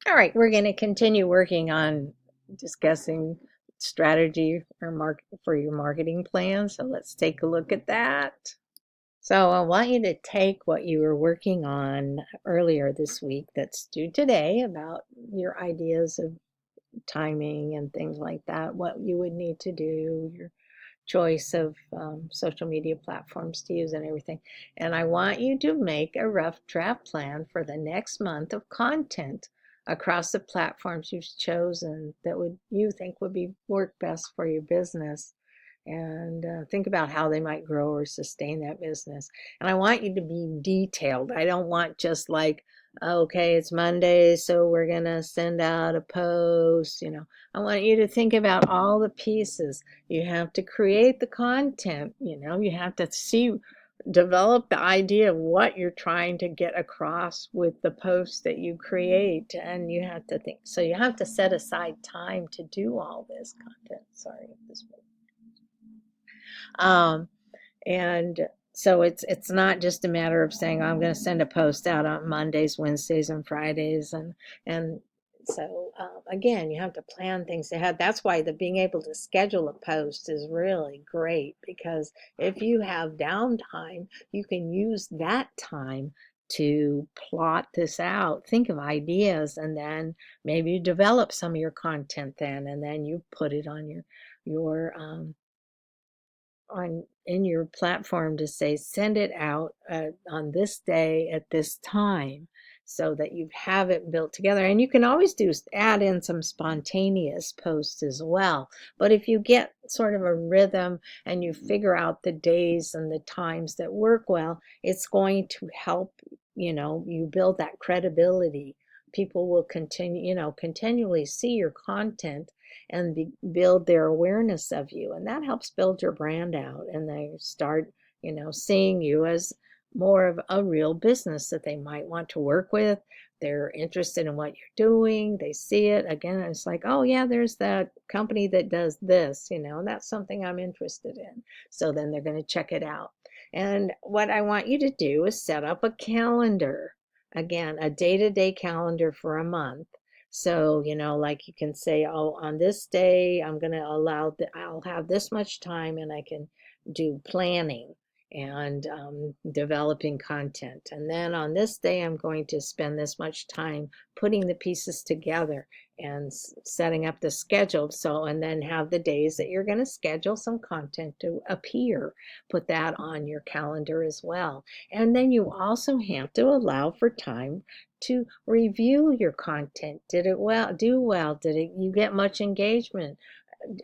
All right, we're going to continue working on discussing strategy for your marketing plan. So let's take a look at that. So I want you to take what you were working on earlier this week that's due today about your ideas of timing and things like that, what you would need to do, your choice of social media platforms to use and everything. And I want you to make a rough draft plan for the next month of content across the platforms you've chosen that would you think would be work best for your business, and think about how they might grow or sustain that business. And I want you to be detailed. I don't want just like, okay, it's Monday, so we're going to send out a post. I want you to think about all the pieces. You have to create the content. You have to develop the idea of what you're trying to get across with the posts that you create. And you have to think, so you have to set aside time to do all this content. Sorry if this um, and so it's not just a matter of saying, oh, I'm going to send a post out on Mondays, Wednesdays, and Fridays, and so again, you have to plan things ahead. That's why the being able to schedule a post is really great, because if you have downtime, you can use that time to plot this out, think of ideas, and then maybe you develop some of your content then, and then you put it on your on in your platform to say send it out on this day at this time, so that you have it built together. And you can always add in some spontaneous posts as well. But if you get sort of a rhythm and you figure out the days and the times that work well, it's going to help you build that credibility. People will continually see your content and build their awareness of you, and that helps build your brand out, and they start seeing you as more of a real business that they might want to work with. They're interested in what you're doing. They see it again, it's like, oh yeah, there's that company that does this, that's something I'm interested in. So then they're going to check it out. And what I want you to do is set up a calendar, again, a day-to-day calendar for a month. So, like you can say, oh, on this day, I'll have this much time and I can do planning and developing content. And then on this day, I'm going to spend this much time putting the pieces together and setting up the schedule. So, and then have the days that you're going to schedule some content to appear. Put that on your calendar as well. And then you also have to allow for time to review your content. Did it do well? You get much engagement?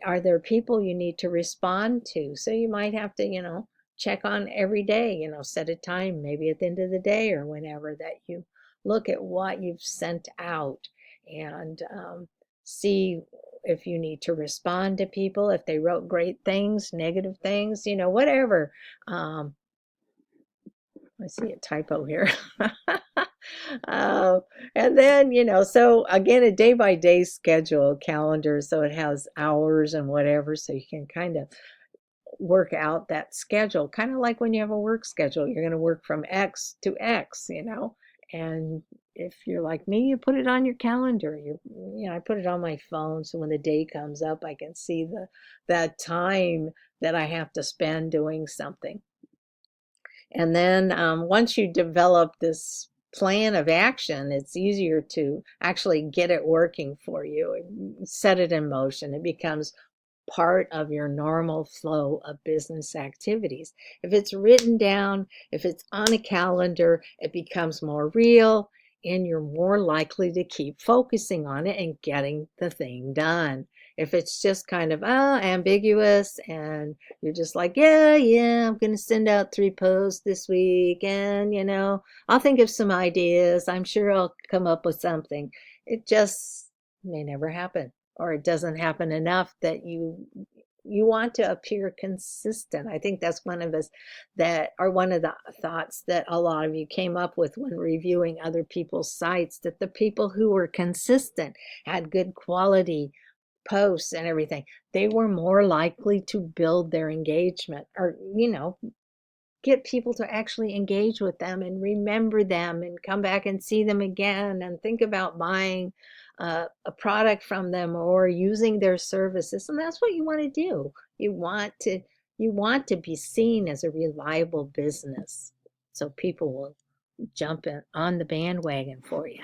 Are there people you need to respond to? So you might have to, check on every day, set a time, maybe at the end of the day or whenever, that you look at what you've sent out and see if you need to respond to people, if they wrote great things, negative things, whatever. I see a typo here. uh, and then, so again, a day by day schedule calendar. So it has hours and whatever. So you can kind of work out that schedule, kind of like when you have a work schedule. You're going to work from X to X, and if you're like me, you put it on your calendar. I put it on my phone. So when the day comes up, I can see that time that I have to spend doing something. And then once you develop this plan of action, it's easier to actually get it working for you, set it in motion. It becomes part of your normal flow of business activities. If it's written down, if it's on a calendar, it becomes more real, and you're more likely to keep focusing on it and getting the thing done. If it's just kind of ambiguous and you're just like, yeah, I'm going to send out 3 posts this week, and I'll think of some ideas, I'm sure I'll come up with something, it just may never happen, or it doesn't happen enough that you want to appear consistent. I think that's one of the thoughts that a lot of you came up with when reviewing other people's sites, that the people who were consistent, had good quality posts and everything, they were more likely to build their engagement, or get people to actually engage with them and remember them and come back and see them again and think about buying a product from them or using their services. And that's what you want to do. You want to be seen as a reliable business, so people will jump in on the bandwagon for you.